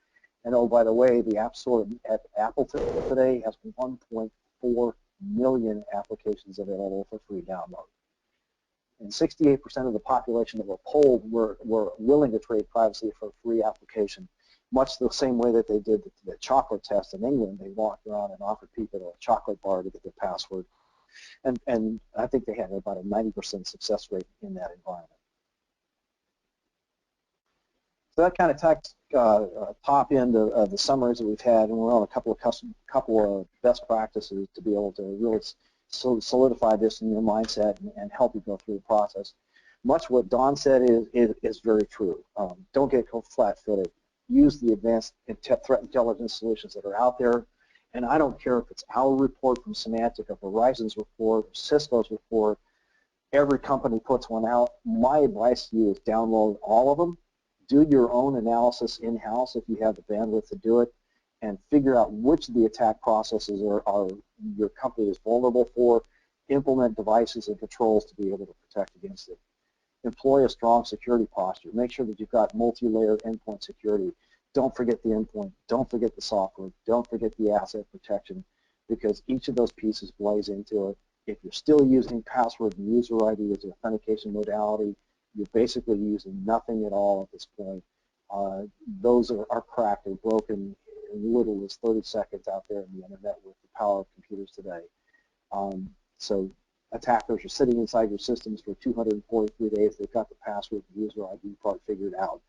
And oh, by the way, the App Store at Apple today has 1.4 million applications available for free download. And 68% of the population that were polled were willing to trade privacy for a free application, much the same way that they did the chocolate test in England. They walked around and offered people a chocolate bar to get their password. And I think they had about a 90% success rate in that environment. So that kind of takes top end of the summaries that we've had, and we're on a couple of best practices to be able to really solidify this in your mindset and help you go through the process. Much what Don said is very true. Don't get flat-footed. Use the advanced threat intelligence solutions that are out there, and I don't care if it's our report from Symantec, or Verizon's report, or Cisco's report. Every company puts one out. My advice to you is download all of them. Do your own analysis in-house if you have the bandwidth to do it, and figure out which of the attack processes are your company is vulnerable for. Implement devices and controls to be able to protect against it. Employ a strong security posture. Make sure that you've got multi-layered endpoint security. Don't forget the endpoint. Don't forget the software. Don't forget the asset protection, because each of those pieces plays into it. If you're still using password and user ID as an authentication modality, you're basically using nothing at all at this point. Those are cracked and broken in little as 30 seconds out there in the internet with the power of computers today. So attackers are sitting inside your systems for 243 days. They've got the password and user ID part figured out.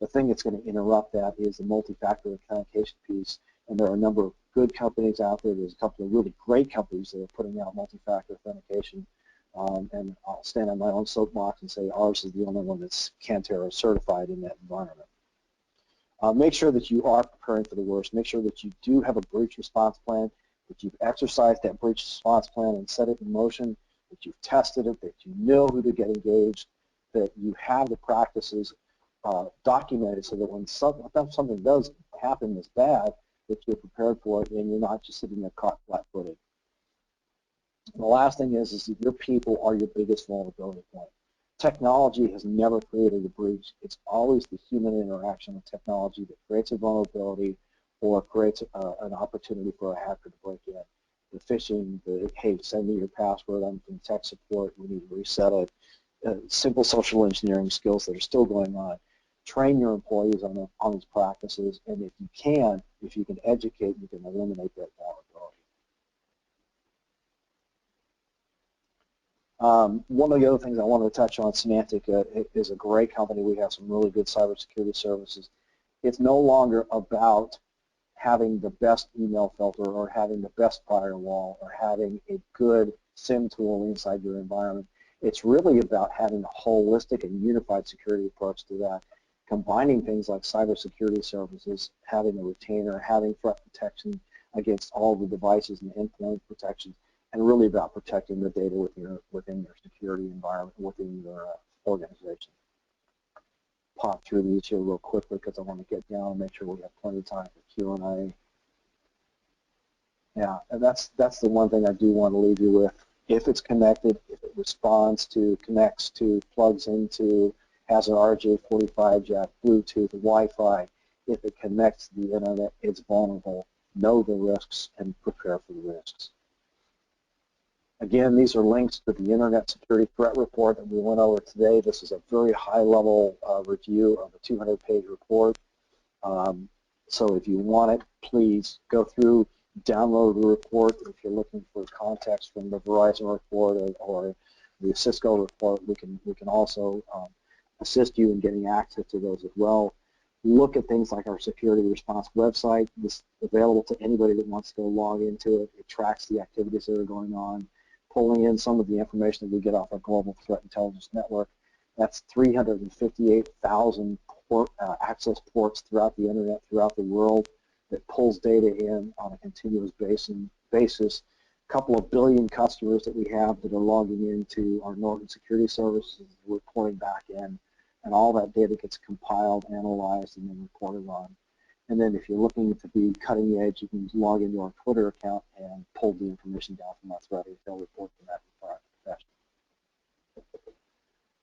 The thing that's going to interrupt that is the multi-factor authentication piece, and there are a number of good companies out there. There's a couple of really great companies that are putting out multi-factor authentication, and I'll stand on my own soapbox and say ours is the only one that's Cantera certified in that environment. Make sure that you are preparing for the worst. Make sure that you do have a breach response plan, that you've exercised that breach response plan and set it in motion, that you've tested it, that you know who to get engaged, that you have the practices documented so that when something does happen that's bad, that you're prepared for it and you're not just sitting there caught flat-footed. And the last thing is that your people are your biggest vulnerability point. Technology has never created a breach. It's always the human interaction with technology that creates a vulnerability or creates an opportunity for a hacker to break in. The phishing, the, hey, send me your password, I'm from tech support, we need to reset it. Simple social engineering skills that are still going on. Train your employees on these practices, and if you can educate, you can eliminate that vulnerability. One of the other things I wanted to touch on, Symantec is a great company. We have some really good cybersecurity services. It's no longer about having the best email filter or having the best firewall or having a good SIM tool inside your environment. It's really about having a holistic and unified security approach to that, combining things like cybersecurity services, having a retainer, having threat protection against all the devices and endpoint protections, and really about protecting the data within your security environment, within your organization. Pop through these here real quickly because I want to get down and make sure we have plenty of time for Q&A. Yeah, and that's the one thing I do want to leave you with. If it's connected, if it responds to, connects to, plugs into, has an RJ45 jack, Bluetooth, Wi-Fi, if it connects to the internet, it's vulnerable. Know the risks and prepare for the risks. Again, these are links to the Internet Security Threat Report that we went over today. This is a very high-level review of a 200-page report. So if you want it, please go through, download the report. If you're looking for context from the Verizon report or the Cisco report, we can also assist you in getting access to those as well. Look at things like our security response website. This is available to anybody that wants to go log into it. It tracks the activities that are going on, pulling in some of the information that we get off our global threat intelligence network. That's 358,000 access ports throughout the internet, throughout the world, that pulls data in on a continuous basis. A couple of billion customers that we have that are logging into our Norton security services, reporting back in, and all that data gets compiled, analyzed, and then reported on. And then if you're looking to be cutting edge, you can log into our Twitter account and pull the information down from our threat intel report from that professional.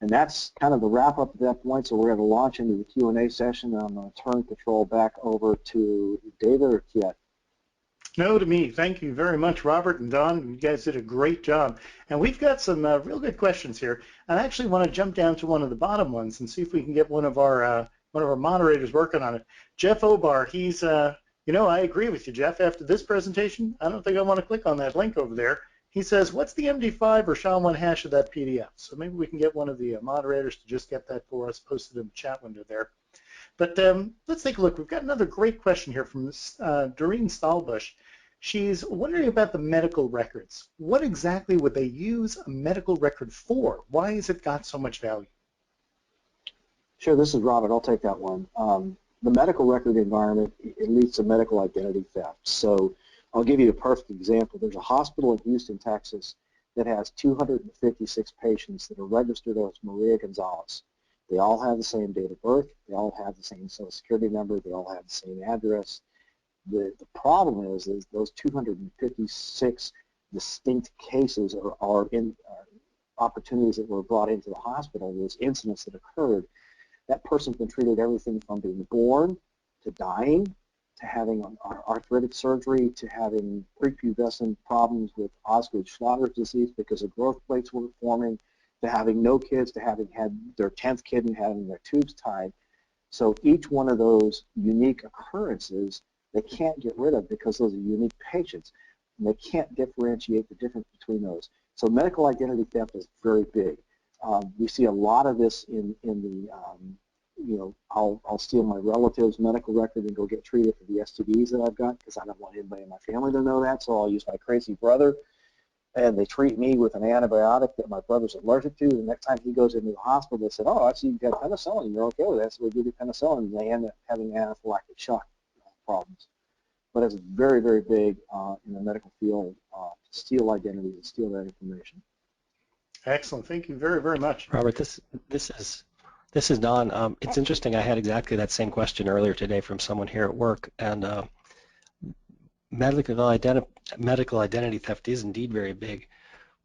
And that's kind of the wrap up at that point. So we're going to launch into the Q&A session. I'm going to turn control back over to David or Kiet. No, to me. Thank you very much, Robert and Don. You guys did a great job. And we've got some real good questions here. I actually want to jump down to one of the bottom ones and see if we can get one of our moderators working on it. Jeff Obar, he's, you know, I agree with you, Jeff. After this presentation, I don't think I want to click on that link over there. He says, what's the MD5 or SHA-1 hash of that PDF? So maybe we can get one of the moderators to just get that for us, posted in the chat window there. But let's take a look. We've got another great question here from Doreen Stahlbusch. She's wondering about the medical records. What exactly would they use a medical record for? Why has it got so much value? Sure, this is Robert. I'll take that one. The medical record environment, it leads to medical identity theft. So I'll give you a perfect example. There's a hospital in Houston, Texas that has 256 patients that are registered as Maria Gonzalez. They all have the same date of birth. They all have the same social security number. They all have the same address. The problem is those 256 distinct cases are opportunities that were brought into the hospital, those incidents that occurred. That person's been treated everything from being born to dying to having arthritic surgery to having prepubescent problems with Osgood-Schlatt's disease because the growth plates weren't forming, to having no kids, to having had their 10th kid and having their tubes tied. So each one of those unique occurrences they can't get rid of because those are unique patients. And they can't differentiate the difference between those. So medical identity theft is very big. We see a lot of this in the, I'll steal my relative's medical record and go get treated for the STDs that I've got because I don't want anybody in my family to know that, so I'll use my crazy brother. And they treat me with an antibiotic that my brother's allergic to. The next time he goes into the hospital, they said, oh, I see you've got penicillin. You're okay with that, so we give you penicillin. And they end up having anaphylactic shock problems. But it's very, very big in the medical field to steal identities and steal that information. Excellent. Thank you very, very much. Robert, this is Don. It's interesting. I had exactly that same question earlier today from someone here at work, and medical identity theft is indeed very big.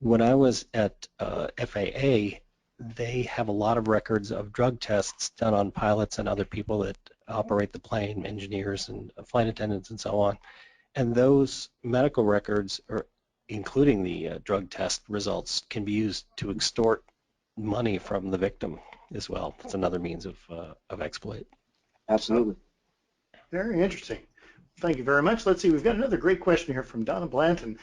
When I was at FAA, they have a lot of records of drug tests done on pilots and other people that operate the plane, engineers and flight attendants and so on. And those medical records, including the drug test results, can be used to extort money from the victim as well. It's another means of exploit. Absolutely. Very interesting. Thank you very much. Let's see, we've got another great question here from Donna Blanton.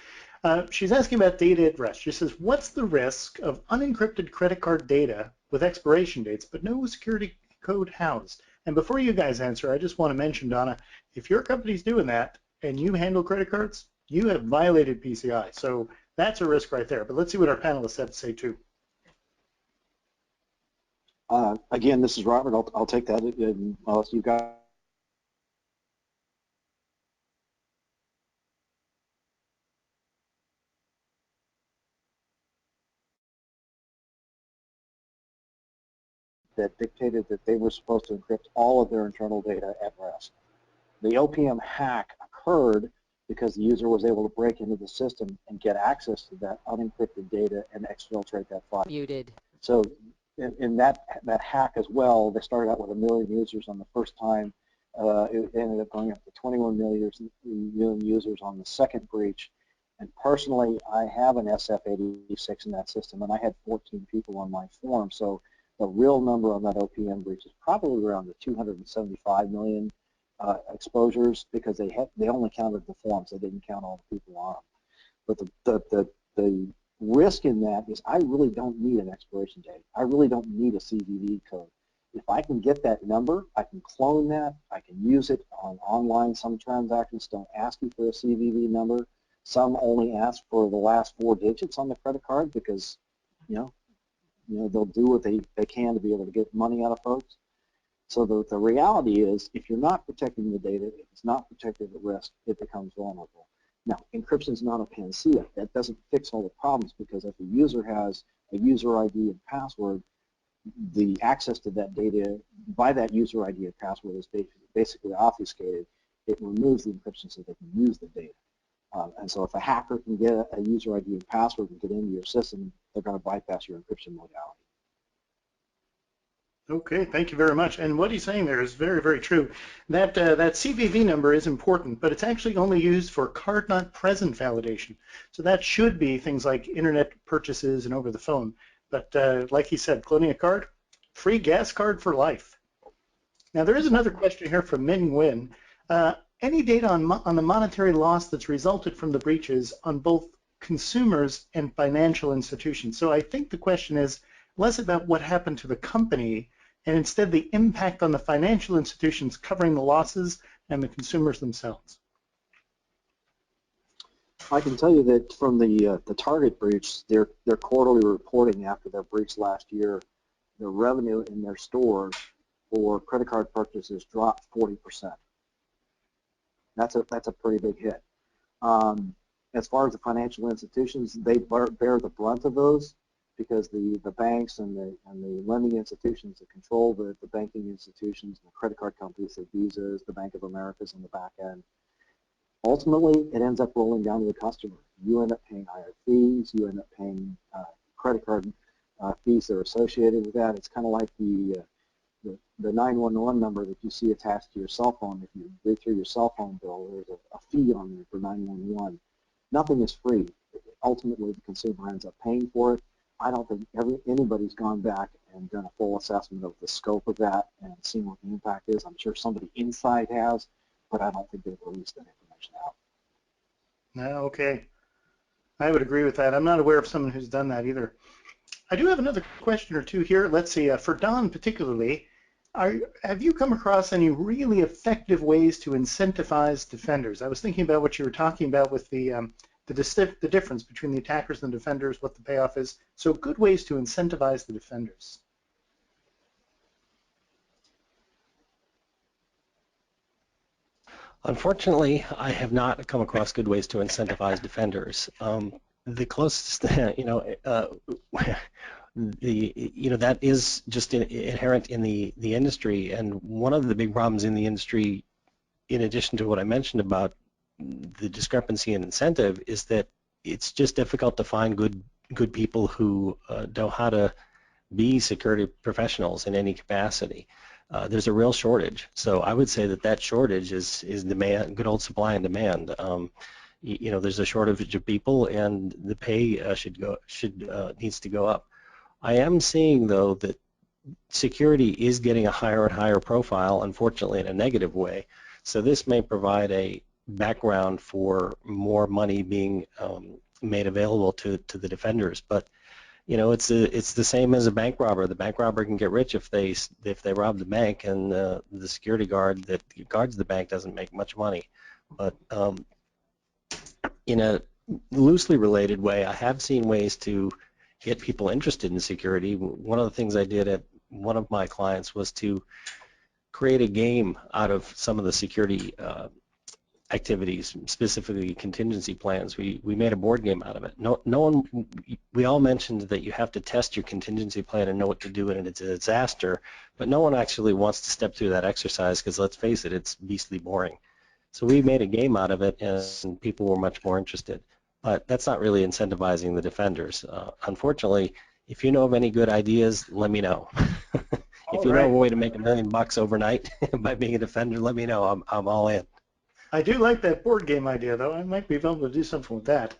She's asking about data at rest. She says, what's the risk of unencrypted credit card data with expiration dates but no security code housed? And before you guys answer, I just want to mention, Donna, if your company's doing that and you handle credit cards, you have violated PCI. So that's a risk right there. But let's see what our panelists have to say too. Again, this is Robert. I'll take that. You've got that dictated that they were supposed to encrypt all of their internal data at rest. The OPM hack occurred because the user was able to break into the system and get access to that unencrypted data and exfiltrate that file. Muted. So in that hack as well, they started out with 1 million users on the first time. It ended up going up to 21 million users on the second breach. And personally, I have an SF86 in that system, and I had 14 people on my form. So the real number on that OPM breach is probably around the 275 million exposures because they only counted the forms. They didn't count all the people on them. But the risk in that is I really don't need an expiration date. I really don't need a CVV code. If I can get that number, I can clone that. I can use it online. Some transactions don't ask you for a CVV number. Some only ask for the last 4 digits on the credit card because, they'll do what they can to be able to get money out of folks. So the reality is, if you're not protecting the data, if it's not protected at rest, it becomes vulnerable. Now, encryption is not a panacea. That doesn't fix all the problems because if a user has a user ID and password, the access to that data by that user ID and password is basically obfuscated. It removes the encryption so they can use the data. And so if a hacker can get a user ID and password and get into your system, they're going to bypass your encryption modality. Okay, thank you very much. And what he's saying there is very, very true. That CVV number is important, but it's actually only used for card not present validation. So that should be things like internet purchases and over the phone. But like he said, cloning a card, free gas card for life. Now there is another question here from Ming Nguyen. Any data on the monetary loss that's resulted from the breaches on both consumers and financial institutions? So I think the question is less about what happened to the company and instead the impact on the financial institutions covering the losses and the consumers themselves? I can tell you that from the Target breach, their quarterly reporting after their breach last year, the revenue in their stores for credit card purchases dropped 40%. That's a pretty big hit. As far as the financial institutions, they bear the brunt of those because the banks and the lending institutions that control the banking institutions, the credit card companies, the Visas, the Bank of Americas on the back end. Ultimately, it ends up rolling down to the customer. You end up paying higher fees. You end up paying credit card fees that are associated with that. It's kind of like the 911 number that you see attached to your cell phone. If you read through your cell phone bill, there's a fee on there for 911. Nothing is free. Ultimately, the consumer ends up paying for it. I don't think anybody's gone back and done a full assessment of the scope of that and seen what the impact is. I'm sure somebody inside has, but I don't think they've released that information out. No, okay. I would agree with that. I'm not aware of someone who's done that either. I do have another question or two here. Let's see, for Don particularly, have you come across any really effective ways to incentivize defenders? I was thinking about what you were talking about with the difference between the attackers and the defenders, what the payoff is. So good ways to incentivize the defenders. Unfortunately, I have not come across good ways to incentivize defenders. The closest, that is just inherent in the industry, and one of the big problems in the industry, in addition to what I mentioned about the discrepancy in incentive, is that it's just difficult to find good people who know how to be security professionals in any capacity. There's a real shortage, so I would say that shortage is demand, good old supply and demand. There's a shortage of people, and the pay needs to go up. I am seeing, though, that security is getting a higher and higher profile, unfortunately in a negative way. So this may provide a background for more money being made available to the defenders. But it's the same as a bank robber. The bank robber can get rich if they rob the bank, and the security guard that guards the bank doesn't make much money. But in a loosely related way, I have seen ways to get people interested in security. One of the things I did at one of my clients was to create a game out of some of the security activities, specifically contingency plans. We made a board game out of it. We all mentioned that you have to test your contingency plan and know what to do in a disaster, but no one actually wants to step through that exercise because, let's face it, it's beastly boring. So we made a game out of it, and people were much more interested. But that's not really incentivizing the defenders. Unfortunately, if you know of any good ideas, let me know. If you know of a way to make $1 million overnight by being a defender, let me know. I'm all in. I do like that board game idea, though. I might be able to do something with that.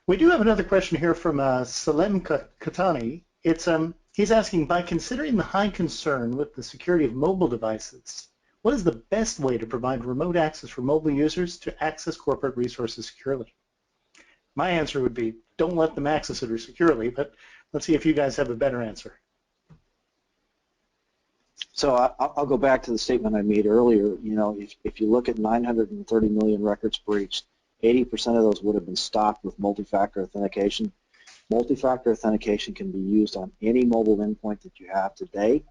We do have another question here from Salem Katani. He's asking, by considering the high concern with the security of mobile devices, what is the best way to provide remote access for mobile users to access corporate resources securely? My answer would be, don't let them access it securely, but let's see if you guys have a better answer. So I'll go back to the statement I made earlier. If you look at 930 million records breached, 80% of those would have been stopped with multi-factor authentication. Multi-factor authentication can be used on any mobile endpoint that you have today.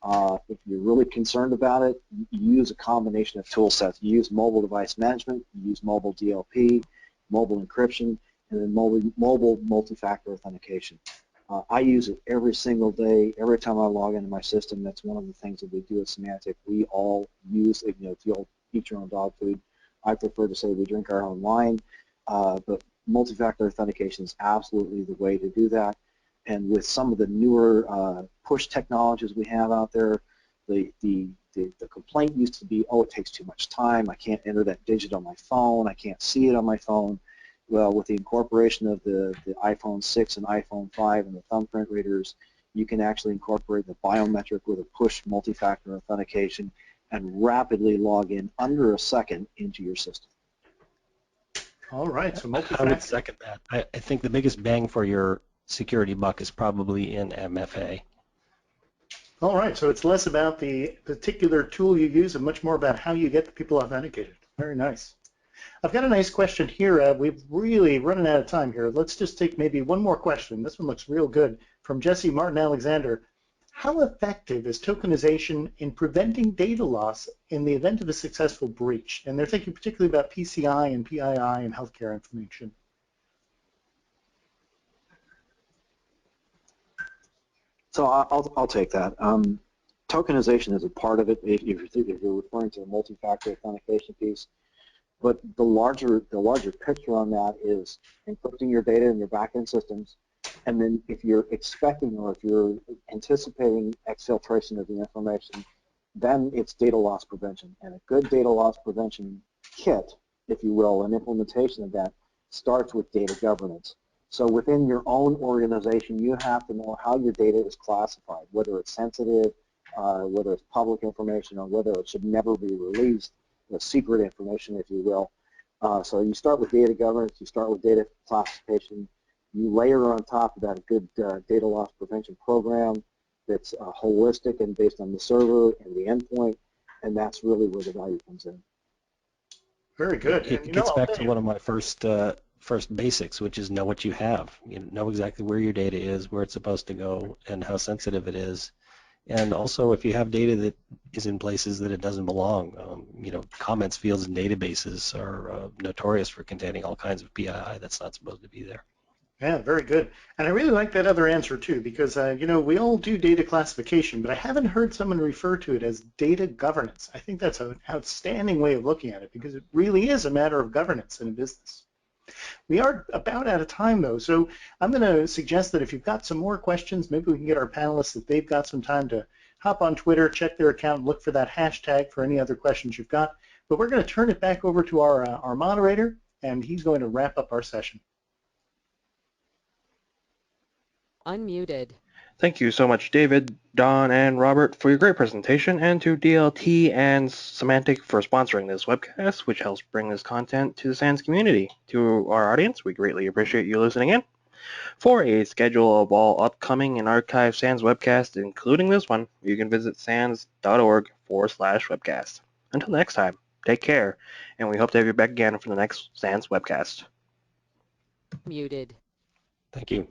If you're really concerned about it, you use a combination of tool sets. You use mobile device management, you use mobile DLP, mobile encryption, and then mobile multi-factor authentication. I use it every single day. Every time I log into my system, that's one of the things that we do at Symantec. We all use it, the old eat your own dog food. I prefer to say we drink our own wine, but multi-factor authentication is absolutely the way to do that. And with some of the newer push technologies we have out there, the complaint used to be, oh, it takes too much time. I can't enter that digit on my phone. I can't see it on my phone. Well, with the incorporation of the iPhone 6 and iPhone 5 and the thumbprint readers, you can actually incorporate the biometric with a push multi-factor authentication and rapidly log in under a second into your system. All right, so multi-factor. I would second that. I think the biggest bang for your security buck is probably in MFA. All right, so it's less about the particular tool you use and much more about how you get the people authenticated. Very nice. I've got a nice question here. We've really running out of time here. Let's just take maybe one more question. This one looks real good. From Jesse Martin Alexander. How effective is tokenization in preventing data loss in the event of a successful breach? And they're thinking particularly about PCI and PII and healthcare information. So I'll take that. Tokenization is a part of it if you're referring to the multi-factor authentication piece. But the larger picture on that is encrypting your data in your backend systems, and then if you're expecting or if you're anticipating exfiltration of the information, then it's data loss prevention. And a good data loss prevention kit, if you will, an implementation of that starts with data governance. So within your own organization, you have to know how your data is classified, whether it's sensitive, whether it's public information, or whether it should never be released, secret information, if you will. So you start with data governance, you start with data classification, you layer on top of that a good data loss prevention program that's holistic and based on the server and the endpoint, and that's really where the value comes in. Very good. It gets back to one of my first basics, which is know what you have. You know exactly where your data is, where it's supposed to go, and how sensitive it is. And also, if you have data that is in places that it doesn't belong, comments fields in databases are notorious for containing all kinds of PII that's not supposed to be there. Yeah, very good. And I really like that other answer too, because we all do data classification, but I haven't heard someone refer to it as data governance. I think that's an outstanding way of looking at it, because it really is a matter of governance in a business. We are about out of time, though, so I'm going to suggest that if you've got some more questions, maybe we can get our panelists, if they've got some time, to hop on Twitter, check their account, and look for that hashtag for any other questions you've got. But we're going to turn it back over to our moderator, and he's going to wrap up our session. Unmuted. Thank you so much, David, Don, and Robert, for your great presentation, and to DLT and Symantec for sponsoring this webcast, which helps bring this content to the SANS community. To our audience, we greatly appreciate you listening in. For a schedule of all upcoming and archived SANS webcasts, including this one, you can visit sans.org/webcast. Until next time, take care, and we hope to have you back again for the next SANS webcast. Muted. Thank you.